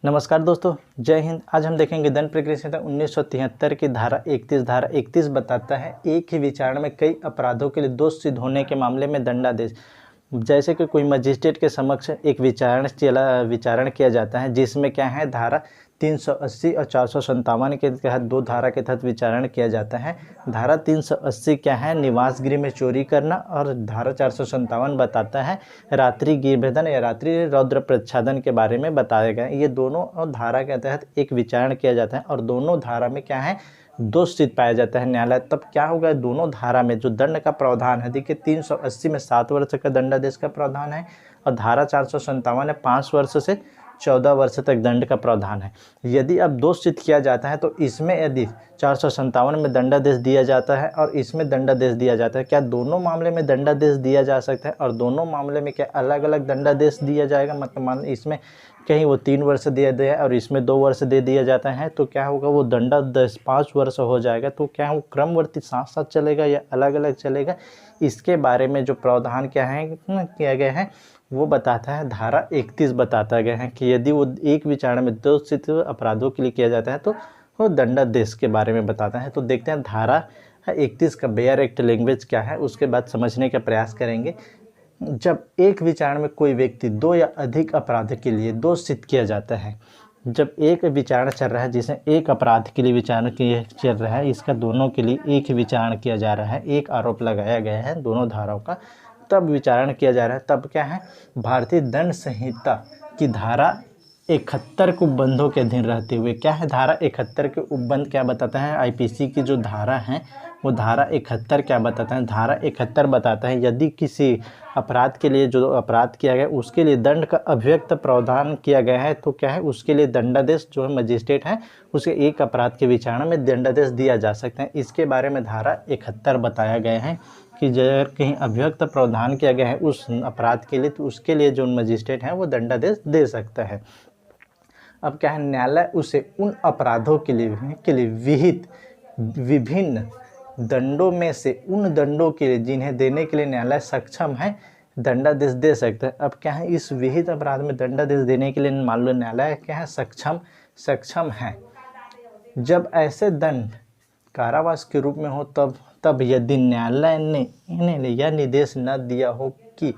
नमस्कार दोस्तों, जय हिंद। आज हम देखेंगे दंड प्रक्रिया संहिता 1973 की धारा 31। धारा 31 बताता है एक ही विचारण में कई अपराधों के लिए दोष सिद्ध होने के मामले में दंडादेश। जैसे कि कोई मजिस्ट्रेट के समक्ष एक विचारण किया जाता है, जिसमें क्या है धारा 380 और 457 के तहत दो धारा के तहत विचारण किया जाता है। धारा 380 क्या है, निवास गृह में चोरी करना, और धारा 457 बताता है रात्रि गृहभेदन या रात्रि रौद्र प्रच्छादन के बारे में बताया गया। ये दोनों धारा के तहत एक विचारण किया जाता है और दोनों धारा में क्या है दोष सिद्ध पाया जाता है न्यायालय। तब क्या होगा, दोनों धारा में जो दंड का प्रावधान है, देखिए 380 में 7 वर्ष का दंडादेश का प्रावधान है और धारा 457 में 5 वर्ष से 14 वर्ष तक दंड का प्रावधान है। यदि अब दोष सिद्ध किया जाता है तो इसमें यदि 457 में दंडादेश दिया जाता है और इसमें दंडादेश दिया जाता है, क्या दोनों मामले में दंडादेश दिया जा सकता है और दोनों मामले में क्या अलग अलग दंडादेश दिया जाएगा? मतलब मान इसमें कहीं वो 3 वर्ष दिया गया और इसमें 2 वर्ष दे दिया जाता है, तो क्या होगा, वो दंडादेश 5 वर्ष हो जाएगा। तो क्या वो क्रमवर्ती साथ साथ चलेगा या अलग अलग चलेगा? इसके बारे में जो प्रावधान क्या है किया गया है वो बताता है धारा 31 बताता गया है कि यदि वो एक विचारण में दोष सिद्ध अपराधों के लिए किया जाता है तो वो दंडादेश के बारे में बताता है। तो देखते हैं धारा 31 का बेयर एक्ट लैंग्वेज क्या है, उसके बाद समझने का प्रयास करेंगे। जब एक विचारण में कोई व्यक्ति 2 या अधिक अपराध के लिए दोष सिद्ध किया जाता है, जब एक विचारण चल रहा है जिसमें एक अपराध के लिए विचारण चल रहा है, इसका दोनों के लिए एक ही विचारण किया जा रहा है, एक आरोप लगाया गया है दोनों धाराओं का, तब विचारण किया जा रहा है। तब क्या है, भारतीय दंड संहिता की धारा 71 के उपबंधों के अधीन रहते हुए क्या है, धारा 71 के उपबंध क्या बताता है, आईपीसी की जो धारा है वो धारा 71 क्या बताता है, धारा 71 बताता है यदि किसी अपराध के लिए जो अपराध किया गया उसके लिए दंड का अभिव्यक्त प्रावधान किया गया है, तो क्या है उसके लिए दंडादेश जो है मजिस्ट्रेट है उसके एक अपराध के विचारण में दंडादेश दिया जा सकता है। इसके बारे में धारा 71 बताया गया है कि अगर कहीं अभिव्यक्त प्रावधान किया गया है उस अपराध के लिए, तो उसके लिए जो मजिस्ट्रेट है वो दंडादेश दे सकता है। अब क्या है, न्यायालय उसे उन अपराधों के लिए विहित विभिन्न दंडों में से उन दंडों के लिए जिन्हें देने के लिए न्यायालय सक्षम है दंडादेश दे सकता है। अब क्या है, इस विहित अपराध में दंडादेश देने के लिए मान लो न्यायालय क्या है सक्षम है, जब ऐसे दंड कारावास के रूप में हो तब यदि न्यायालय ने यह निर्देश न दिया हो कि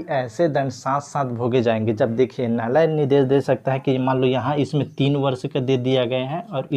ऐसे दंड साथ साथ भोगे जाएंगे। जब देखिए न्यायालय निर्देश दे सकता है कि मान लो यहाँ इसमें 3 वर्ष का दे दिया गया है और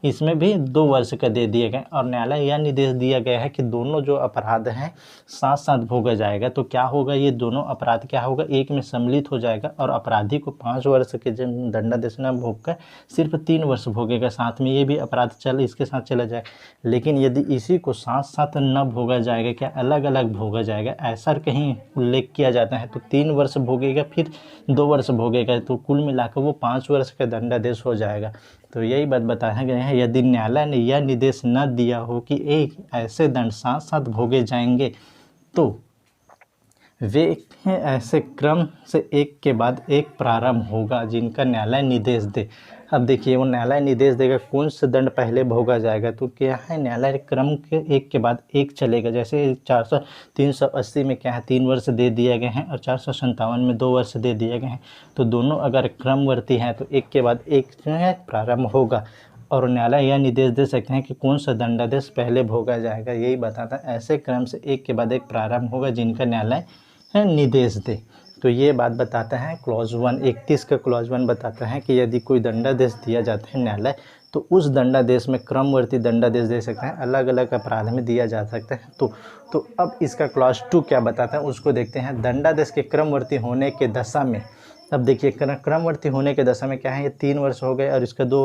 इसमें भी 2 वर्ष का दे दिया गया, और न्यायालय यह निर्देश दिया गया है कि दोनों जो अपराध हैं साथ साथ भोगा जाएगा, तो क्या होगा, ये दोनों अपराध क्या होगा एक में सम्मिलित हो जाएगा और अपराधी को 5 वर्ष के दंडादेश न भोग कर सिर्फ 3 वर्ष भोगेगा, साथ में ये भी अपराध इसके साथ चला जाएगा। लेकिन यदि इसी को साथ साथ न भोगा जाएगा, क्या अलग अलग भोगा जाएगा, ऐसा कहीं उल्लेख किया जाता है, तो 3 वर्ष भोगेगा फिर 2 वर्ष भोगेगा, तो कुल मिलाकर वो 5 वर्ष का दंडादेश हो जाएगा। तो यही बात बताया गया है, यदि न्यायालय ने यह निर्देश न दिया हो कि एक ऐसे दंड साथ साथ भोगे जाएंगे तो वे ऐसे क्रम से एक के बाद एक प्रारंभ होगा जिनका न्यायालय निर्देश दे। अब देखिए वो न्यायालय निर्देश देगा कौन से दंड पहले भोगा जाएगा, तो क्या है न्यायालय क्रम के एक के बाद एक चलेगा। जैसे 380 में क्या है 3 वर्ष दे दिए गए हैं और 457 में 2 वर्ष दे दिए गए हैं, तो दोनों अगर क्रमवर्ती हैं तो एक के बाद एक प्रारंभ होगा और न्यायालय यह निर्देश दे सकते हैं कि कौन सा दंडादेश पहले भोगा जाएगा। यही बताता है ऐसे क्रम से एक के बाद एक प्रारंभ होगा जिनका न्यायालय निर्देश दे। तो ये बात बताता है क्लॉज 1 31 का क्लॉज 1 बताता है कि यदि कोई दंडादेश दिया जाता है न्यायालय तो उस दंडादेश में क्रमवर्ती दंडादेश दे सकते हैं, अलग अलग अपराध में दिया जा सकता है। तो अब इसका क्लॉज 2 क्या बताता है उसको देखते हैं। दंडादेश के क्रमवर्ती होने के दशा में, अब देखिए क्रमवर्ती होने के दशा में क्या है, ये 3 वर्ष हो गए और इसका 2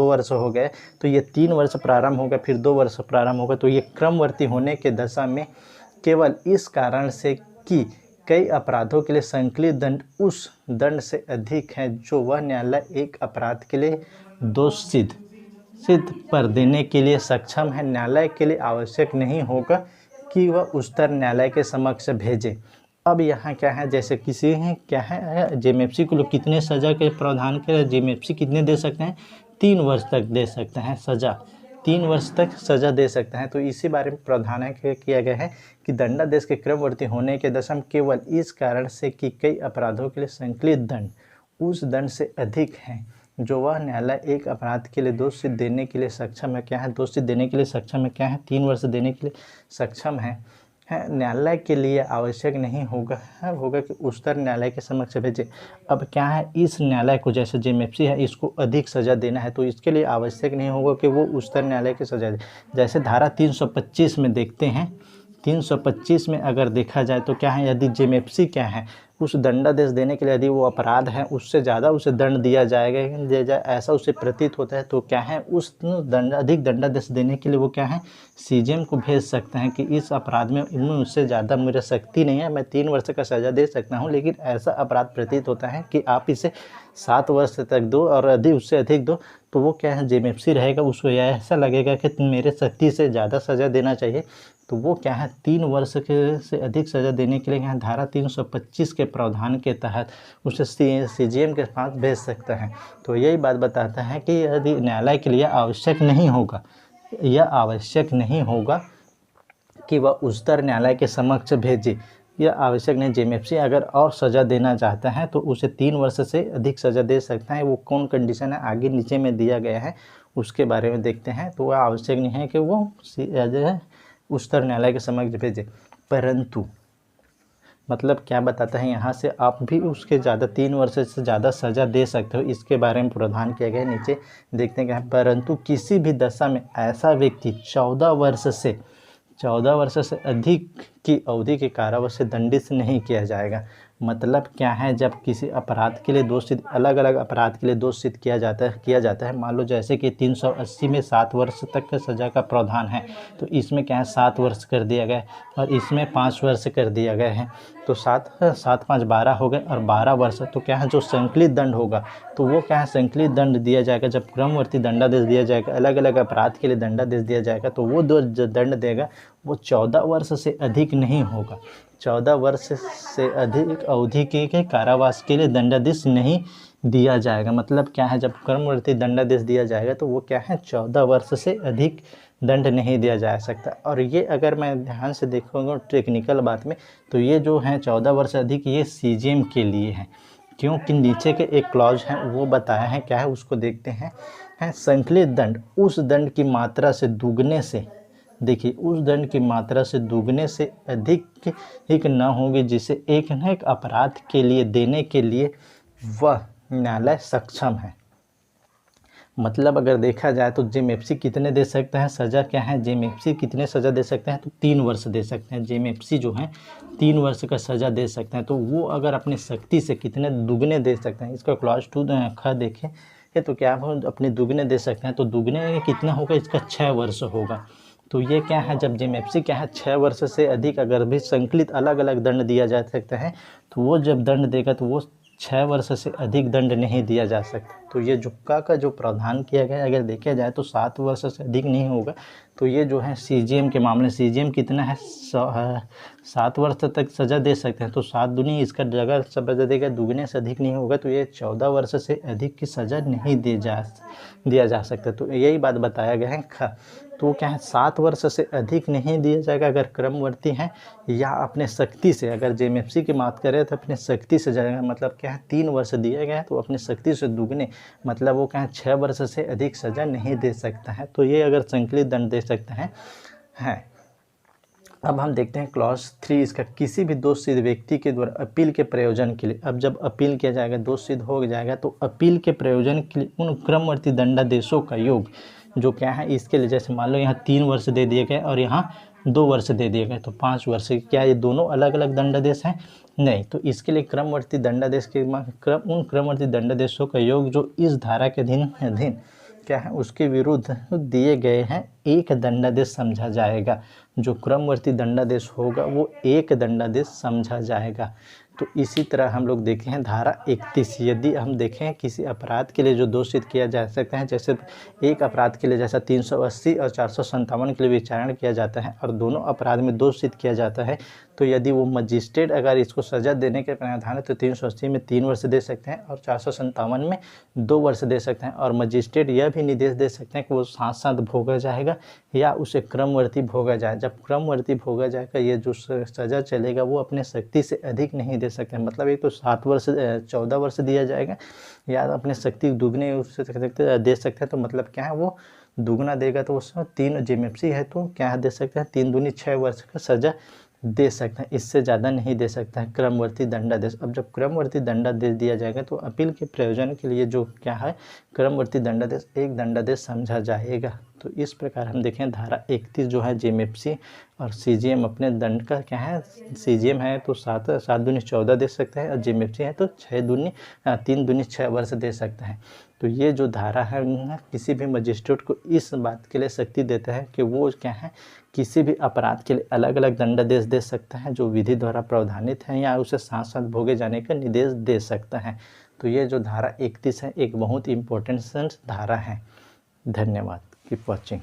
वर्ष हो गए, तो ये 3 वर्ष प्रारंभ होगा फिर 2 वर्ष प्रारंभ होगा। तो ये क्रमवर्ती होने के दशा में केवल इस कारण से कि कई अपराधों के लिए संकलित दंड उस दंड से अधिक है जो वह न्यायालय एक अपराध के लिए दोष सिद्ध पर देने के लिए सक्षम है। न्यायालय के लिए आवश्यक नहीं होगा कि वह उच्चतर न्यायालय के समक्ष भेजे। अब यहाँ क्या है, जैसे किसी है क्या है जेएमएफसी को लोग कितने सज़ा के प्रावधान के जेएमएफसी कितने दे सकते हैं, 3 वर्ष तक दे सकते हैं सज़ा, 3 वर्ष तक सज़ा दे सकता है। तो इसी बारे में प्रावधान किया गया है कि दंडादेश के क्रमवर्ती होने के दशा में केवल इस कारण से कि कई अपराधों के लिए संकलित दंड उस दंड से अधिक है जो वह न्यायालय एक अपराध के लिए दोष सिद्ध देने के लिए सक्षम है। क्या है? दोष सिद्ध देने के लिए सक्षम है। क्या है? 3 वर्ष देने के लिए सक्षम है न्यायालय के लिए आवश्यक नहीं होगा कि उच्चतर न्यायालय के समक्ष भेजे। अब क्या है, इस न्यायालय को जैसे जेएमएफसी है इसको अधिक सज़ा देना है तो इसके लिए आवश्यक नहीं होगा कि वो उच्चतर न्यायालय की सज़ा दे। जैसे धारा 325 में देखते हैं, 325 में अगर देखा जाए तो क्या है, यदि जेएमएफसी क्या है उस दंडादेश देने के लिए यदि वो अपराध है उससे ज़्यादा उसे दंड दिया जाएगा ऐसा उसे प्रतीत होता है तो क्या है, उस अधिक दंडादेश देने के लिए वो क्या है, सीजेएम को भेज सकते हैं कि इस अपराध में मुझसे ज़्यादा मेरा शक्ति नहीं है, मैं 3 वर्ष का सज़ा दे सकता हूँ, लेकिन ऐसा अपराध प्रतीत होता है कि आप इसे 7 वर्ष तक दो और यदि उससे अधिक दो तो वो क्या है, जेएमएफसी रहेगा, उसको ऐसा लगेगा कि मेरे शक्ति से ज़्यादा सज़ा देना चाहिए तो वो क्या है 3 वर्ष के से अधिक सज़ा देने के लिए यहाँ धारा 325 के प्रावधान के तहत उसे सीजेएम के पास भेज सकता है। तो यही बात बताता है कि यदि न्यायालय के लिए आवश्यक नहीं होगा, यह आवश्यक नहीं होगा कि वह उच्चतर न्यायालय के समक्ष भेजे, यह आवश्यक नहीं। जेएमएफसी अगर और सज़ा देना चाहता है तो उसे 3 वर्ष से अधिक सज़ा दे सकता है। वो कौन कंडीशन है आगे नीचे में दिया गया है उसके बारे में देखते हैं। तो वह आवश्यक नहीं है कि वो उच्चतर न्यायालय के समक्ष भेजे, परंतु मतलब क्या बताता है यहाँ से, आप भी उसके ज़्यादा 3 वर्ष से ज़्यादा सज़ा दे सकते हो, इसके बारे में प्रावधान किया गया है। नीचे देखते हैं क्या, परंतु किसी भी दशा में ऐसा व्यक्ति 14 वर्ष से अधिक की अवधि के कारावास से दंडित नहीं किया जाएगा। मतलब क्या है, जब किसी अपराध के लिए दोषित अलग अलग अपराध के लिए दोषित किया जाता है मान लो जैसे कि 380 में 7 वर्ष तक का सज़ा का प्रावधान है तो इसमें क्या है 7 वर्ष कर दिया गया और इसमें 5 वर्ष कर दिया गया है तो 7 5 12 हो गए और 12 वर्ष। तो क्या है, जो संकलित दंड होगा तो वो क्या है, संकलित दंड दिया जाएगा। जब क्रमवर्ती दंडादेश दिया जाएगा, अलग अलग अपराध के लिए दंडादेश दिया जाएगा तो वो जो दंड देगा वो 14 वर्ष से अधिक नहीं होगा। 14 वर्ष से अधिक अवधि के कारावास के लिए दंडादेश नहीं दिया जाएगा। मतलब क्या है, जब क्रमवर्ती दंडादेश दिया जाएगा तो वो क्या है 14 वर्ष से अधिक दंड नहीं दिया जा सकता। और ये अगर मैं ध्यान से देखूँगा टेक्निकल बात में तो ये जो है 14 वर्ष से अधिक ये सीजेएम के लिए है, क्योंकि नीचे के एक क्लॉज है वो बताया है क्या है, उसको देखते हैं। संकलित दंड उस दंड की मात्रा से दुगने से, देखिए उस दंड की मात्रा से दुगने से अधिक न होगी जिसे एक न एक अपराध के लिए देने के लिए वह न्यायालय सक्षम है। मतलब अगर देखा जाए तो जेएमएफसी कितने दे सकते हैं सज़ा, क्या है जेएमएफसी कितने सज़ा दे सकते हैं तो 3 वर्ष दे सकते हैं। जेएमएफसी जो है 3 वर्ष का सज़ा दे सकते हैं। तो वो अगर अपनी शक्ति से कितने दुगने दे सकते हैं, इसका क्लॉज 2 ख देखें ये तो क्या हो अपने दुगने दे सकते हैं। तो दुगने कितना होगा, इसका 6 वर्ष होगा। तो ये क्या है, जब जेएमएफसी क्या है 6 वर्ष से अधिक अगर भी संकलित अलग अलग दंड दिया जा सकता है तो वो जब दंड देगा तो वो 6 वर्ष से अधिक दंड नहीं दिया जा सकता। तो ये जुक्का का जो प्रावधान किया गया अगर देखा जाए तो 7 वर्ष से अधिक नहीं होगा। तो ये जो है सीजेएम के मामले, सीजेएम कितना है 7 वर्ष तक सज़ा दे सकते हैं। तो 7 दूनी इसका जगह सज़ा देगा, दुगने से अधिक नहीं होगा। तो ये 14 वर्ष से अधिक की सज़ा नहीं दिया जा सकता। तो यही बात बताया गया है। तो क्या है 7 वर्ष से अधिक नहीं दिया जाएगा अगर क्रमवर्ती हैं या अपने शक्ति से, अगर जेएमएफसी की बात करें तो अपने शक्ति से जाएगा। मतलब क्या है 3 वर्ष दिया गया है तो अपनी शक्ति से दुगने, मतलब वो क्या है 6 वर्ष से अधिक सज़ा नहीं दे सकता है। तो ये अगर संकलित दंड दे सकता है। अब हम देखते हैं क्लॉज 3 इसका, किसी भी दोष सिद्ध व्यक्ति के द्वारा अपील के प्रयोजन के लिए। अब जब अपील किया जाएगा दोष सिद्ध हो जाएगा तो अपील के प्रयोजन के लिए उन क्रमवर्ती दंडादेशों का योग जो क्या है इसके लिए, जैसे मान लो यहाँ 3 वर्ष दे दिए गए और यहाँ 2 वर्ष दे दिए गए तो 5 वर्ष। क्या ये दोनों अलग अलग दंडादेश हैं? नहीं। तो इसके लिए क्रमवर्ती दंडादेश के उन क्रमवर्ती दंडादेशों का योग जो इस धारा के अधीन क्या है उसके विरुद्ध दिए गए हैं एक दंडादेश समझा जाएगा। जो क्रमवर्ती दंडादेश होगा वो एक दंडादेश समझा जाएगा। तो इसी तरह हम लोग देखें हैं धारा 31, यदि हम देखें किसी अपराध के लिए जो दोषित किया जा सकता है, जैसे एक अपराध के लिए जैसा 380 और 457 के लिए विचारण किया जाता है और दोनों अपराध में दोषित किया जाता है तो यदि वो मजिस्ट्रेट अगर इसको सज़ा देने के प्रावधान है तो 380 में 3 वर्ष दे सकते हैं और 457 में 2 वर्ष दे सकते हैं। और मजिस्ट्रेट यह भी निर्देश दे सकते हैं कि वो साथ साथ भोगा जाएगा या उसे क्रमवर्ती भोगा जाए। जब क्रमवर्ती भोगा जाएगा, ये जो सज़ा चलेगा वो अपने शक्ति से अधिक नहीं दे सकते, मतलब एक तो 7 वर्ष 14 वर्ष दिया जाएगा या अपने शक्ति दुगने उससे दे सकते हैं। तो मतलब क्या है, वो दुगना देगा तो उसमें 3 जेएमएफसी है तो क्या दे सकते हैं, 3 दूनी 6 वर्ष का सज़ा दे सकते हैं, इससे ज़्यादा नहीं दे सकता है क्रमवर्ती दंडादेश। अब जब क्रमवर्ती दंडादेश दिया जाएगा तो अपील के प्रयोजन के लिए जो क्या है, क्रमवर्ती दंडादेश एक दंडादेश समझा जाएगा। तो इस प्रकार हम देखें धारा 31 जो है जेएमएफसी और सीजीएम अपने दंड का क्या है, सीजीएम है तो 7 दूनी 14 दे सकता है और जेएमएफसी है तो 3 दूनी 6 वर्ष दे सकता है। तो ये जो धारा है किसी भी मजिस्ट्रेट को इस बात के लिए शक्ति देता है कि वो क्या है, किसी भी अपराध के लिए अलग अलग दंडादेश दे सकता है जो विधि द्वारा प्रावधानित है या उसे साथ साथ भोगे जाने का निर्देश दे सकता है। तो ये जो धारा 31 है एक बहुत इम्पोर्टेंट धारा है। धन्यवाद। Keep watching.